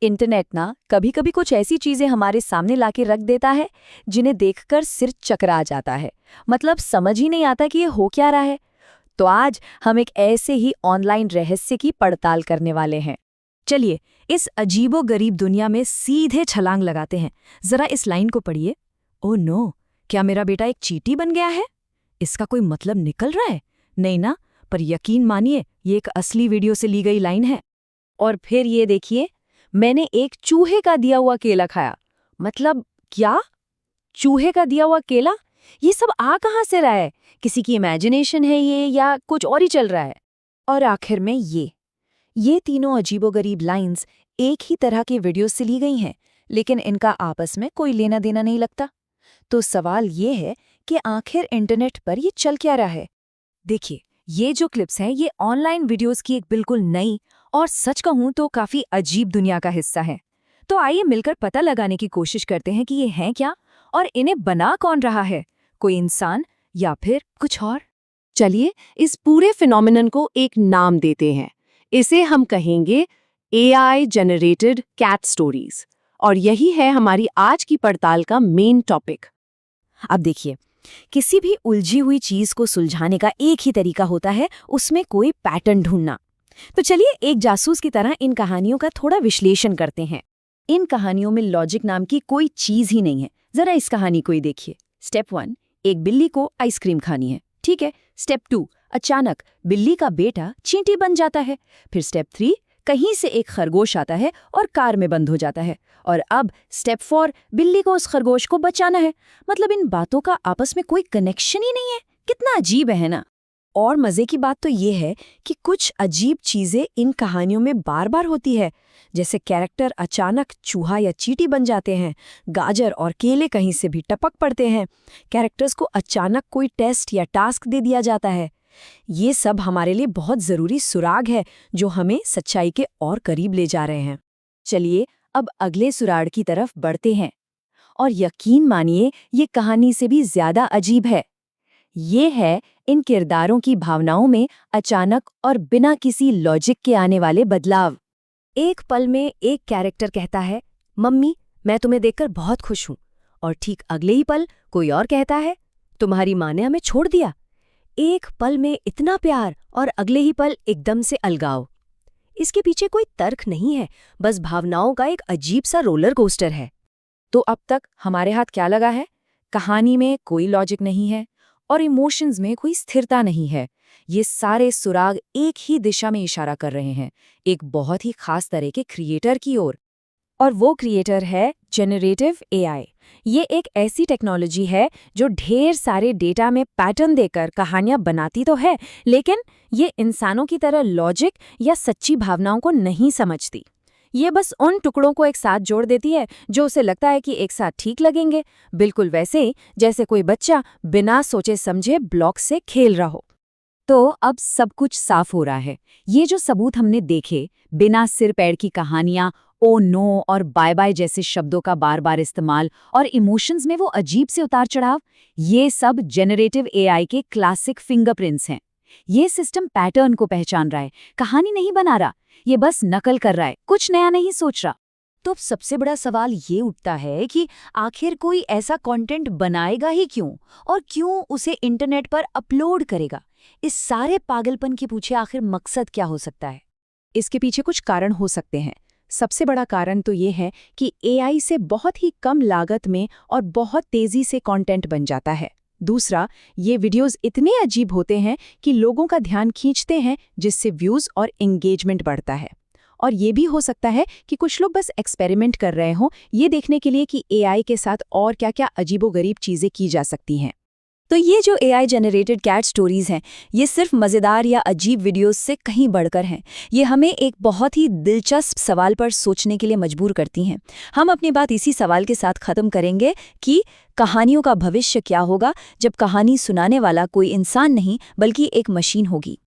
Internet ना कभी कभी कुछ ऐसी चीजें हमारे सामने लाके रख देता है जिन्हें देखकर सिर चकरा जाता है। मतलब समझ ही नहीं आता कि ये हो क्या रहा है। तो आज हम एक ऐसे ही ऑनलाइन रहस्य की पड़ताल करने वाले हैं। चलिए इस अजीबो-गरीब दुनिया में सीधे छलांग लगाते हैं। जरा इस लाइन को पढ़िए। ओह नो, क्या मेरा बेटा एक चींटी बन गया है? इसका कोई मतलब निकल रहा है? नहीं ना, पर यकीन मानिए ये एक असली वीडियो से ली गई लाइन है। और फिर ये देखिए, मैंने एक चूहे का दिया हुआ केला खाया। मतलब क्या? चूहे का दिया हुआ केला? ये सब आ कहाँ से रहा है? किसी की इमेजिनेशन है ये या कुछ और ही चल रहा है? और आखिर में ये तीनों अजीबोगरीब लाइंस एक ही तरह के वीडियो से ली गई हैं, लेकिन इनका आपस में कोई लेना देना नहीं लगता। तो सवाल ये है कि आखिर इंटरनेट पर ये चल क्या रहा है। देखिए, ये जो क्लिप्स हैं ये ऑनलाइन वीडियोस की एक बिल्कुल नई और सच कहूं तो काफी अजीब दुनिया का हिस्सा है। तो आइए मिलकर पता लगाने की कोशिश करते हैं कि ये हैं क्या और इन्हें बना कौन रहा है, कोई इंसान या फिर कुछ और। चलिए इस पूरे फिनोमिनन को एक नाम देते हैं। इसे हम कहेंगे AI जनरेटेड कैट स्टोरीज। और यही है हमारी आज की पड़ताल का मेन टॉपिक। अब देखिए, किसी भी उलझी हुई चीज को सुलझाने का एक ही तरीका होता है, उसमें कोई पैटर्न ढूंढना। तो चलिए एक जासूस की तरह इन कहानियों का थोड़ा विश्लेषण करते हैं। इन कहानियों में लॉजिक नाम की कोई चीज ही नहीं है। जरा इस कहानी को ही देखिए। स्टेप 1, एक बिल्ली को आइसक्रीम खानी है। ठीक है। स्टेप 2, अचानक बिल्ली का बेटा चींटी बन जाता है। फिर स्टेप 3, कहीं से एक खरगोश आता है और कार में बंद हो जाता है। और अब स्टेप 4, बिल्ली को उस खरगोश को बचाना है। मतलब इन बातों का आपस में कोई कनेक्शन ही नहीं है। कितना अजीब है ना। और मजे की बात तो ये है कि कुछ अजीब चीजें इन कहानियों में बार बार होती है। जैसे कैरेक्टर अचानक चूहा या चींटी बन जाते हैं, गाजर और केले कहीं से भी टपक पड़ते हैं, कैरेक्टर्स को अचानक कोई टेस्ट या टास्क दे दिया जाता है। ये सब हमारे लिए बहुत जरूरी सुराग है जो हमें सच्चाई के और करीब ले जा रहे हैं। चलिए अब अगले सुराग की तरफ बढ़ते हैं। और यकीन मानिए ये कहानी से भी ज्यादा अजीब है। ये है इन किरदारों की भावनाओं में अचानक और बिना किसी लॉजिक के आने वाले बदलाव। एक पल में एक कैरेक्टर कहता है, मम्मी मैं तुम्हें देखकर बहुत खुश हूं, और ठीक अगले ही पल कोई और कहता है, तुम्हारी माँ ने हमें छोड़ दिया। एक पल में इतना प्यार और अगले ही पल एकदम से अलगाव। इसके पीछे कोई तर्क नहीं है, बस भावनाओं का एक अजीब सा रोलर कोस्टर है। तो अब तक हमारे हाथ क्या लगा है? कहानी में कोई लॉजिक नहीं है और इमोशंस में कोई स्थिरता नहीं है। ये सारे सुराग एक ही दिशा में इशारा कर रहे हैं, एक बहुत ही खास तरह के क्रिएटर की ओर। और वो क्रिएटर है जेनरेटिव AI। ये एक ऐसी टेक्नोलॉजी है जो ढेर सारे डेटा में पैटर्न देकर कहानियां बनाती तो है, लेकिन ये इंसानों की तरह लॉजिक या सच्ची भावनाओं को नहीं समझती। ये बस उन टुकड़ों को एक साथ जोड़ देती है जो उसे लगता है कि एक साथ ठीक लगेंगे, बिल्कुल वैसे ही जैसे कोई बच्चा बिना सोचे समझे ब्लॉक से खेल रहा हो। तो अब सब कुछ साफ हो रहा है। ये जो सबूत हमने देखे, बिना सिर पैर की कहानियां, ओ नो और बाय बाय जैसे शब्दों का बार बार इस्तेमाल और इमोशंस में वो अजीब से उतार चढ़ाव, ये सब जेनरेटिव AI के क्लासिक फिंगरप्रिंट्स हैं। ये सिस्टम पैटर्न को पहचान रहा है, कहानी नहीं बना रहा, ये बस नकल कर रहा है, कुछ नया नहीं सोच रहा। तो अब सबसे बड़ा सवाल ये उठता है कि आखिर कोई ऐसा कंटेंट बनाएगा ही क्यों, और क्यों उसे इंटरनेट पर अपलोड करेगा? इस सारे पागलपन के पीछे आखिर मकसद क्या हो सकता है? इसके पीछे कुछ कारण हो सकते हैं। सबसे बड़ा कारण तो ये है कि AI से बहुत ही कम लागत में और बहुत तेजी से कंटेंट बन जाता है। दूसरा, ये वीडियोस इतने अजीब होते हैं कि लोगों का ध्यान खींचते हैं, जिससे व्यूज और एंगेजमेंट बढ़ता है। और ये भी हो सकता है कि कुछ लोग बस एक्सपेरिमेंट कर रहे हों, ये देखने के लिए कि AI के साथ और क्या-क्या अजीबोगरीब चीजें की जा सकती हैं। तो ये जो AI जनरेटेड कैट स्टोरीज हैं, ये सिर्फ मज़ेदार या अजीब वीडियोस से कहीं बढ़कर हैं। ये हमें एक बहुत ही दिलचस्प सवाल पर सोचने के लिए मजबूर करती हैं। हम अपनी बात इसी सवाल के साथ ख़त्म करेंगे कि कहानियों का भविष्य क्या होगा जब कहानी सुनाने वाला कोई इंसान नहीं बल्कि एक मशीन होगी।